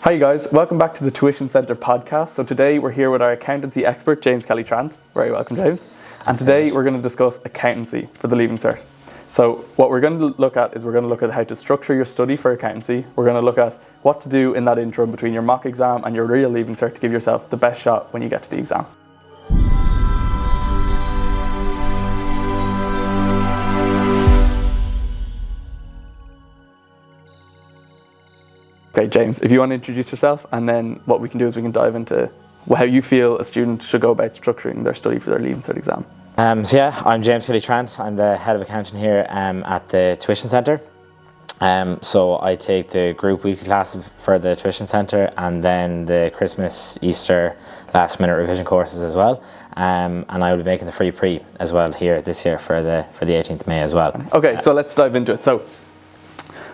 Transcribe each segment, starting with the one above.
Hi guys, welcome back to the Tuition Centre podcast. So today we're here with our accountancy expert, James Kelly Trant. Very welcome, James. And today we're going to discuss accountancy for the Leaving Cert. So what we're going to look at is how to structure your study for accountancy. We're going to look at what to do in that interim between your mock exam and your real Leaving Cert to give yourself the best shot when you get to the exam. Okay, James, if you want to introduce yourself, and then what we can do is we can dive into how you feel a student should go about structuring their study for their Leaving Cert exam. I'm James Kelly Trant. I'm the head of accounting here at the Tuition Centre. So I take the group weekly class for the Tuition Centre, and then the Christmas, Easter, last minute revision courses as well. And I will be making the free pre as well here this year for the 18th of May as well. Okay, so let's dive into it. So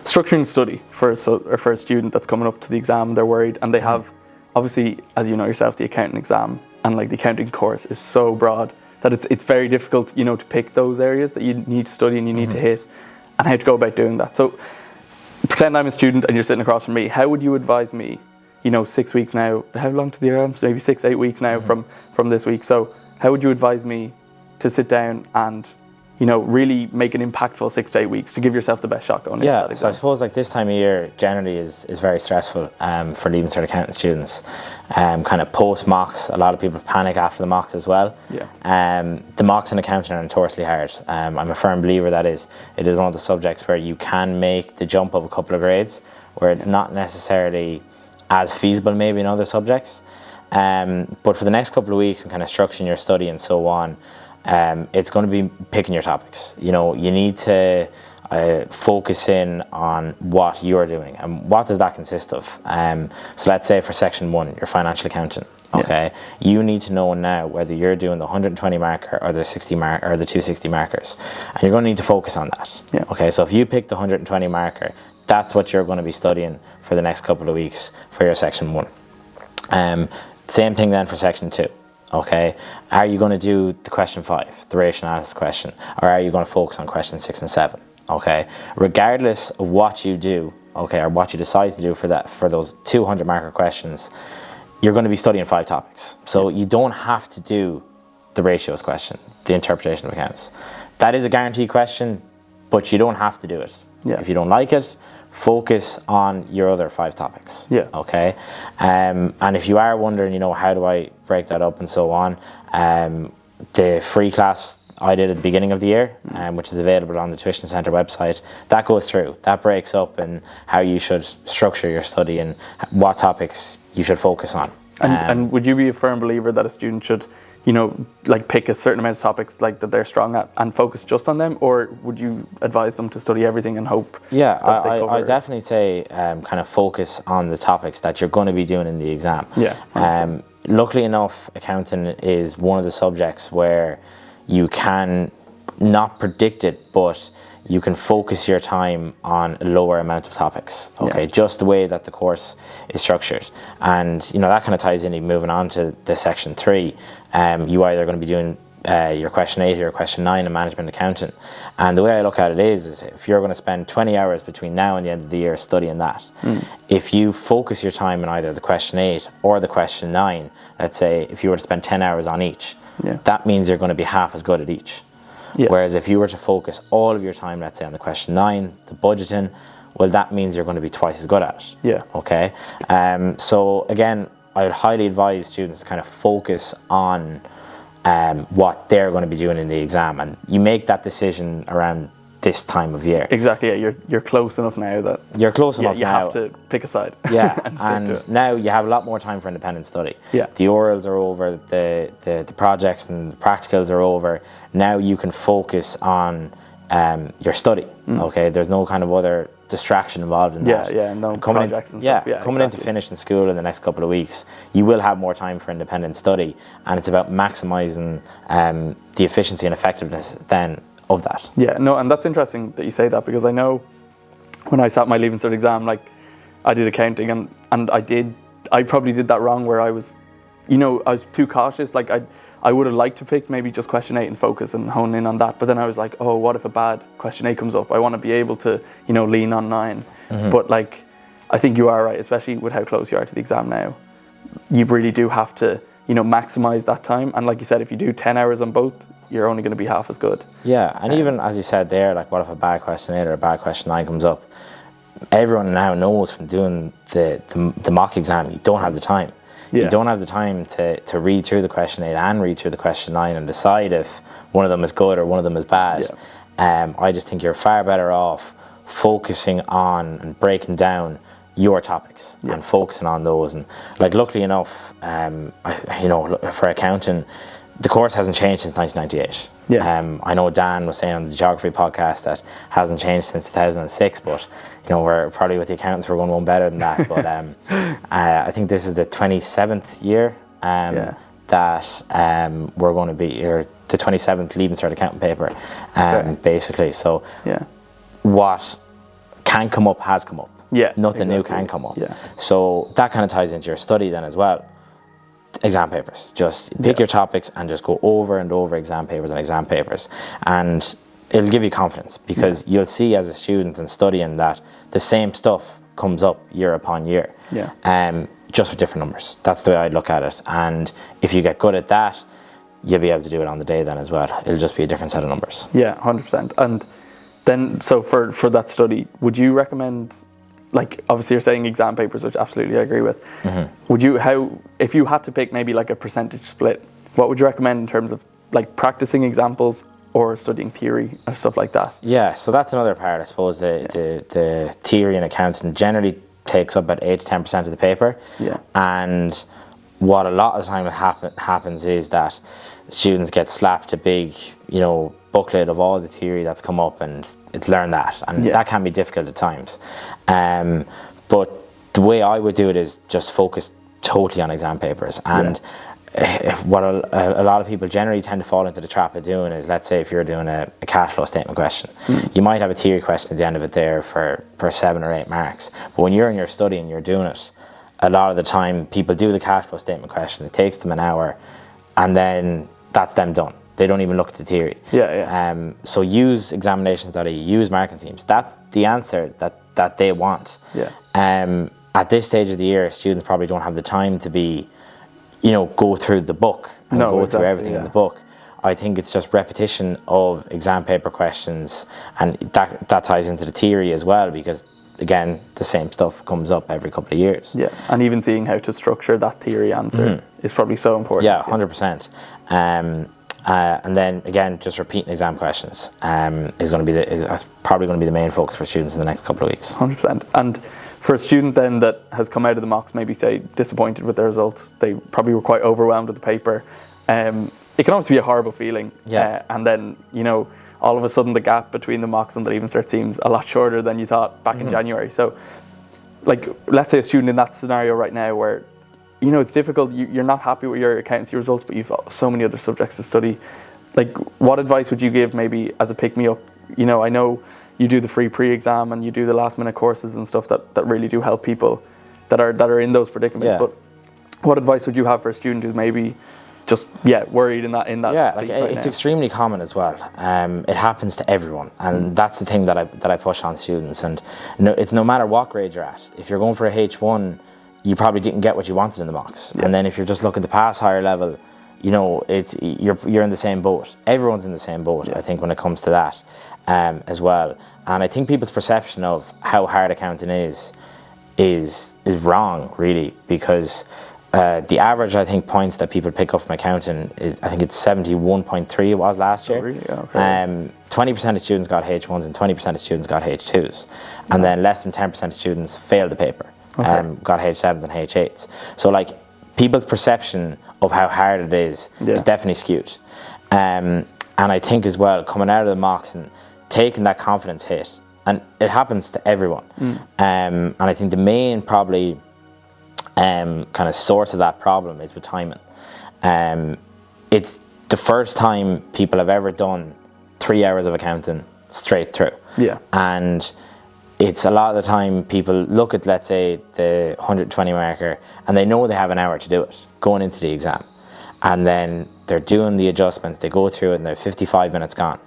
structuring study for a student that's coming up to the exam, they're worried, and they have, obviously, as you know yourself, the accounting exam and like the accounting course is so broad that it's very difficult, to pick those areas that you need to study and you need to hit, and how to go about doing that. So pretend I'm a student and you're sitting across from me. How would you advise me, 6 weeks now, how long to the exams? Maybe 6-8 weeks now from this week. So how would you advise me to sit down and really make an impactful 6 to 8 weeks to give yourself the best shot going into that exam? So I suppose like this time of year generally is very stressful for Leaving Cert accounting students. Kind of post mocks, a lot of people panic after the mocks as well. The mocks in accounting are notoriously hard. I'm a firm believer that it is one of the subjects where you can make the jump of a couple of grades, where it's not necessarily as feasible maybe in other subjects. But for the next couple of weeks and kind of structuring your study and so on, it's going to be picking your topics. You need to focus in on what you're doing and what does that consist of. So let's say for section 1, your financial accounting. Okay, you need to know now whether you're doing the 120 marker or the 60 mark or the 260 markers, and you're going to need to focus on that. Okay, so if you pick the 120 marker, that's what you're going to be studying for the next couple of weeks for your section 1. Same thing then for section 2. Okay, are you going to do the question 5, the ratio analysis question, or are you going to focus on question 6 and 7? Okay, regardless of what you do, or what you decide to do for those 200 marker questions, you're going to be studying 5 topics. So you don't have to do the ratios question, the interpretation of accounts. That is a guaranteed question, but you don't have to do it. If you don't like it, focus on your other 5 topics. Okay, and if you are wondering, how do I break that up and so on, the free class I did at the beginning of the year, which is available on the Tuition Centre website, that goes through. That breaks up in how you should structure your study and what topics you should focus on. And would you be a firm believer that a student should, pick a certain amount of topics that they're strong at and focus just on them, or would you advise them to study everything and hope? I definitely say kind of focus on the topics that you're going to be doing in the exam. Luckily enough, accounting is one of the subjects where you can not predict it, but you can focus your time on a lower amount of topics, just the way that the course is structured. And, that kind of ties in, moving on to the section 3, you either going to be doing your question 8 or your question 9 in management accounting. And the way I look at it is if you're going to spend 20 hours between now and the end of the year studying that, if you focus your time on either the question 8 or the question 9, let's say if you were to spend 10 hours on each, that means you're going to be half as good at each. Whereas if you were to focus all of your time, let's say on the question 9, the budgeting, well, that means you're going to be twice as good at it. Okay. So again, I would highly advise students to kind of focus on what they're going to be doing in the exam, and you make that decision around this time of year. Exactly. You're close enough now that you're close enough. You have to pick a side. and now you have a lot more time for independent study. The orals are over, the projects and the practicals are over. Now you can focus on your study. Okay, there's no kind of other distraction involved in that. No projects and stuff. Coming into finishing school in the next couple of weeks, you will have more time for independent study, and it's about maximising the efficiency and effectiveness then of that. And that's interesting that you say that, because I know when I sat my Leaving Cert exam, I did accounting and I probably did that wrong, where I was too cautious. I would have liked to pick maybe just question 8 and focus and hone in on that, but then I was like, what if a bad question 8 comes up? I want to be able to lean on 9. But I think you are right, especially with how close you are to the exam now. You really do have to, maximize that time. And like you said, if you do 10 hours on both, you're only going to be half as good. Yeah, and even as you said there, like what if a bad question 8 or a bad question 9 comes up? Everyone now knows from doing the mock exam, you don't have the time. Yeah. You don't have the time to read through the question 8 and read through the question 9 and decide if one of them is good or one of them is bad. Yeah. I just think you're far better off focusing on and breaking down your topics and focusing on those. And like, luckily enough, for accounting, the course hasn't changed since 1998. Yeah. I know Dan was saying on the geography podcast that hasn't changed since 2006, but we're probably, with the accountants, we're going one better than that. But I think this is the 27th year that we're going to be, or the 27th Leaving Cert Accounting paper, basically. So what can come up has come up. Yeah, nothing new can come up. Yeah. So that kind of ties into your study then as well. Exam papers. Just pick your topics and just go over and over exam papers and exam papers. And it'll give you confidence, because you'll see as a student and studying that the same stuff comes up year upon year. Yeah. Just with different numbers. That's the way I'd look at it. And if you get good at that, you'll be able to do it on the day then as well. It'll just be a different set of numbers. Yeah, 100%. And then, so for that study, would you recommend, like, obviously you're saying exam papers, which absolutely I agree with. Mm-hmm. Would you, if you had to pick maybe like a percentage split, what would you recommend in terms of like practicing examples or studying theory and stuff like that? Yeah, so that's another part, I suppose. The theory in accounting generally takes up about 8 to 10% of the paper. Yeah. And what a lot of the time happens is that students get slapped a big, booklet of all the theory that's come up, and it's learn that, and that can be difficult at times. But the way I would do it is just focus totally on exam papers. And what a lot of people generally tend to fall into the trap of doing is, let's say if you're doing a cash flow statement question, you might have a theory question at the end of it there for 7 or 8 marks. But when you're in your study and you're doing it, a lot of the time people do the cash flow statement question, it takes them an hour, and then that's them done. They don't even look at the theory. So use examinations.ie, use marking schemes. That's the answer that they want. At this stage of the year, students probably don't have the time to be, go through the book and through everything in the book. I think it's just repetition of exam paper questions, and that ties into the theory as well, because again, the same stuff comes up every couple of years. Yeah, and even seeing how to structure that theory answer is probably so important. Yeah, 100%. And then again, just repeating exam questions is probably going to be the main focus for students in the next couple of weeks. 100%. And for a student then that has come out of the mocks, maybe say disappointed with their results, they probably were quite overwhelmed with the paper. It can obviously be a horrible feeling. Yeah. And then all of a sudden the gap between the mocks and the Leaving Cert seems a lot shorter than you thought back in January. So, like, let's say a student in that scenario right now where it's difficult, you're not happy with your accountancy results, but you've so many other subjects to study. Like, what advice would you give maybe as a pick-me-up? I know you do the free pre-exam and you do the last-minute courses and stuff that really do help people that are in those predicaments. Yeah. But what advice would you have for a student who's maybe just worried in that seat right it's now? Extremely common as well. It happens to everyone, and that's the thing that I push on students. And it's no matter what grade you're at. If you're going for a H1, you probably didn't get what you wanted in the mocks. And then if you're just looking to pass higher level, you're in the same boat. Everyone's in the same boat, I think, when it comes to that as well. And I think people's perception of how hard accounting is wrong, really, because the average, I think, points that people pick up from accounting is, I think it's 71.3 it was last year. Oh, really? Okay. 20% of students got H1s and 20% of students got H2s. And then less than 10% of students failed the paper. Got H7s and H8s. So, like, people's perception of how hard it is definitely skewed. And I think as well, coming out of the mocks and taking that confidence hit, and it happens to everyone. And I think the main probably kind of source of that problem is with timing. It's the first time people have ever done 3 hours of accounting straight through. Yeah. And it's a lot of the time people look at, let's say, the 120 marker, and they know they have an hour to do it going into the exam. And then they're doing the adjustments, they go through it, and they're 55 minutes gone.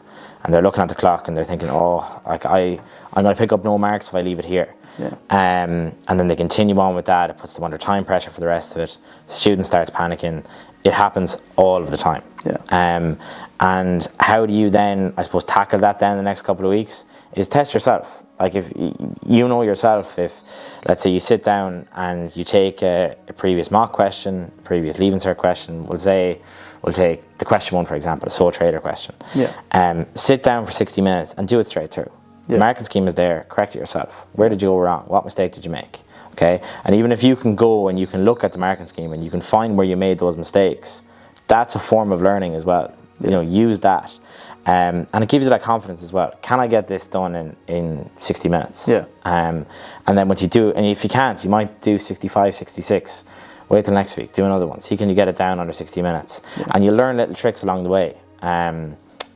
And they're looking at the clock and they're thinking, I'm going to pick up no marks if I leave it here. Yeah. And then they continue on with that. It puts them under time pressure for the rest of it. Student starts panicking. It happens all of the time. Yeah. And how do you then, I suppose, tackle that then the next couple of weeks is test yourself. Like if you know yourself, if let's say you sit down and you take a previous mock question, previous Leaving Cert question, we'll take the question 1 for example, a sole trader question. Yeah. Sit down for 60 minutes and do it straight through. The marking scheme is there, correct it yourself. Where did you go wrong? What mistake did you make? Okay, and even if you can go and you can look at the marking scheme and you can find where you made those mistakes, that's a form of learning as well. You know, use that. And it gives you that confidence as well. Can I get this done in 60 minutes? Yeah. And then once you do, and if you can't, you might do 65, 66. Wait till next week, do another one. See, can you get it down under 60 minutes? Yeah. And you learn little tricks along the way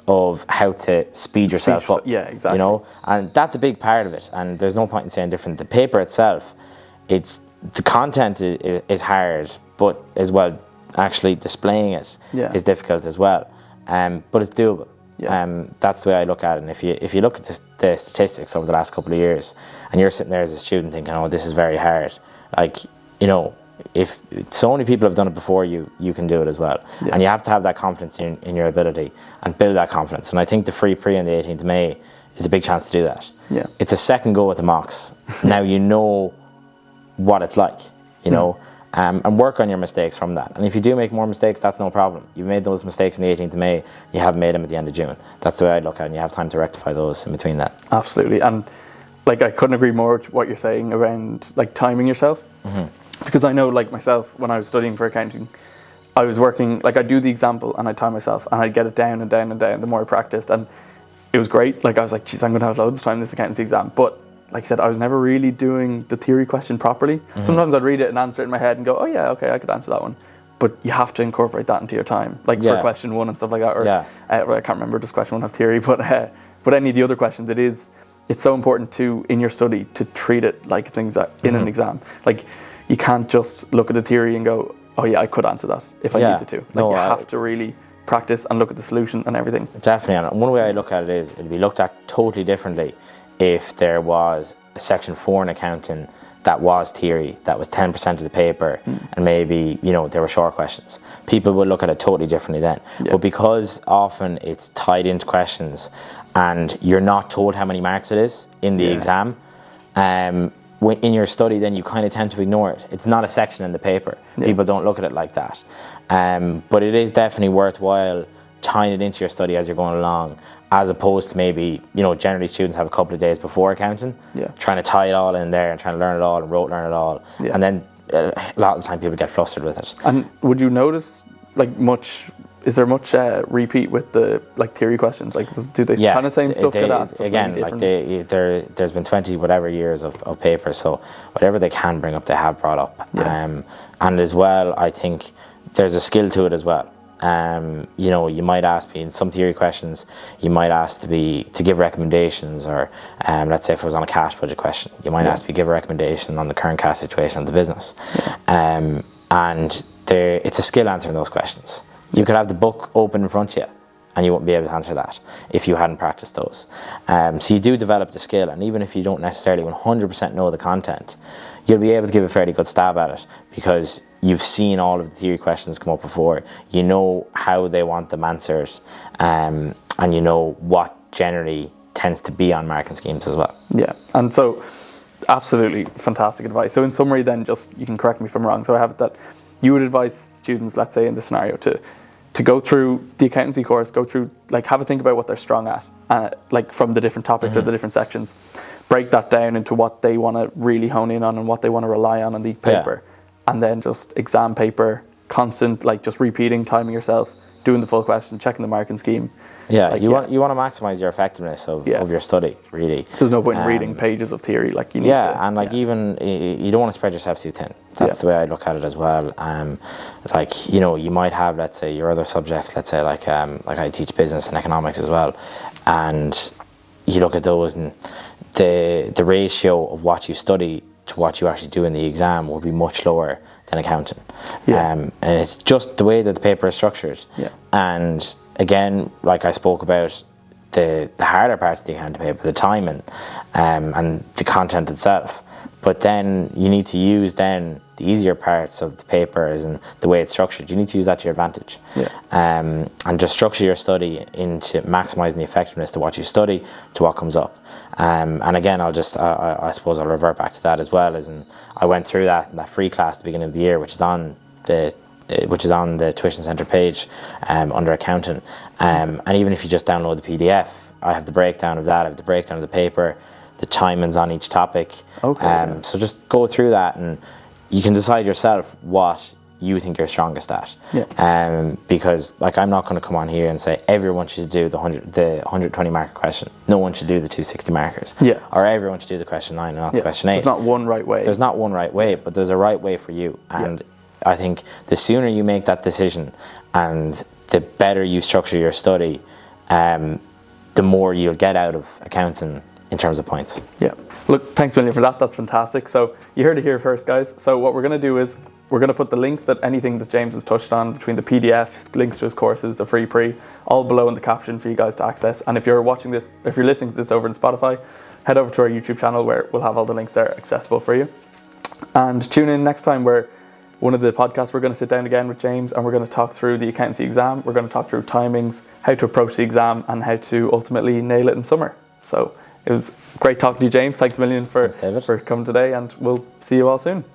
of how to speed yourself up. Yeah, exactly. You know, and that's a big part of it. And there's no point in saying different. The paper itself, the content is hard, but as well, actually displaying it is difficult as well. But it's doable. Yeah. That's the way I look at it. And if you look at the statistics over the last couple of years, and you're sitting there as a student thinking, oh, this is very hard, like, you know, if so many people have done it before you can do it as well. Yeah. And you have to have that confidence in your ability and build that confidence. And I think the free pre on the 18th of May is a big chance to do that. Yeah. It's a second go at the mocks. Now you know what it's like, you know. And work on your mistakes from that. And if you do make more mistakes, that's no problem. You've made those mistakes on the 18th of May, you haven't made them at the end of June. That's the way I look at it, and you have time to rectify those in between that. Absolutely. And like, I couldn't agree more with what you're saying around like timing yourself. Because I know, like myself, when I was studying for accounting, I was working, like I'd do the example and I'd time myself and I'd get it down and down and down the more I practiced. And it was great. Like I was like, geez, I'm going to have loads of time this accountancy exam. But like I said, I was never really doing the theory question properly. Sometimes I'd read it and answer it in my head and go, oh yeah, okay, I could answer that one. But you have to incorporate that into your time. Like for question 1 and stuff like that. Or I can't remember, does question 1 have theory? But any of the other questions, it's so important to, in your study, to treat it like it's in an exam. Like you can't just look at the theory and go, oh yeah, I could answer that if I needed to. Like you have to really practice and look at the solution and everything. Definitely. And one way I look at it is, it'll be looked at totally differently if there was a section 4 in accounting that was theory, that was 10% of the paper, and maybe, you know, there were short questions. People would look at it totally differently then. But because often it's tied into questions and you're not told how many marks it is in the exam, in your study, then you kind of tend to ignore it. It's not a section in the paper. People don't look at it like that. But it is definitely worthwhile tying it into your study as you're going along, as opposed to maybe, you know, generally students have a couple of days before accounting, trying to tie it all in there and trying to learn it all and rote learn it all. And then a lot of the time people get flustered with it. And would you notice, like, is there much repeat with the, like, theory questions? Like, do they kind of same stuff get asked? Again, like there's been 20 whatever years of paper, so whatever they can bring up, they have brought up. And as well, I think there's a skill to it as well. You know, you might ask me in some theory questions, you might ask to give recommendations, or let's say if it was on a cash budget question, you might ask me to give a recommendation on the current cash situation of the business. And it's a skill answering those questions. You could have the book open in front of you and you wouldn't be able to answer that if you hadn't practiced those. So you do develop the skill, and even if you don't necessarily 100% know the content, you'll be able to give a fairly good stab at it because you've seen all of the theory questions come up before. You know how they want them answered, and you know what generally tends to be on marking schemes as well. Yeah, and so absolutely fantastic advice. So in summary then, just, you can correct me if I'm wrong, so I have it that you would advise students, let's say in the scenario, to go through the accountancy course, go through, like, have a think about what they're strong at, like from the different topics or the different sections, break that down into what they want to really hone in on and what they want to rely on in the paper, and then just exam paper, constant, like just repeating, timing yourself, doing the full question, checking the marking scheme. Yeah, like, you want to maximise your effectiveness of your study, really. There's no point in reading pages of theory, like you need to. Yeah, and like even, you don't want to spread yourself too thin. That's the way I look at it as well. Like, you know, you might have, let's say, your other subjects, let's say like I teach business and economics as well, and you look at those and the ratio of what you study to what you actually do in the exam will be much lower than accounting. And it's just the way that the paper is structured. And again, like I spoke about, the harder parts of the accounting paper, the timing and the content itself, But then you need to use then the easier parts of the papers and the way it's structured. You need to use that to your advantage. Yeah. And just structure your study into maximising the effectiveness to what you study, to what comes up. And again, I suppose I'll revert back to that as well. I went through that free class at the beginning of the year, which is on the Tuition Centre page under accounting. And even if you just download the PDF, I have the breakdown of that. I have the breakdown of the paper, the timings on each topic. Okay. So just go through that, and you can decide yourself what you think you're strongest at. Yeah. Because like, I'm not going to come on here and say everyone should do the 120 marker question. No one should do the 260 markers. Yeah. Or everyone should do the question 9 and not the question 8. There's not one right way. There's not one right way, but there's a right way for you. And I think the sooner you make that decision and the better you structure your study, the more you'll get out of accounting in terms of points. Yeah. Look, thanks a million for that. That's fantastic. So you heard it here first, guys. So what we're going to do is we're going to put the links that anything that James has touched on, between the PDF, links to his courses, the free pre, all below in the caption for you guys to access. And if you're watching this, if you're listening to this over in Spotify, head over to our YouTube channel where we'll have all the links there accessible for you. And tune in next time where one of the podcasts we're going to sit down again with James and we're going to talk through the accountancy exam. We're going to talk through timings, how to approach the exam, and how to ultimately nail it in summer. So it was great talking to you, James. Thanks a million for coming today, and we'll see you all soon.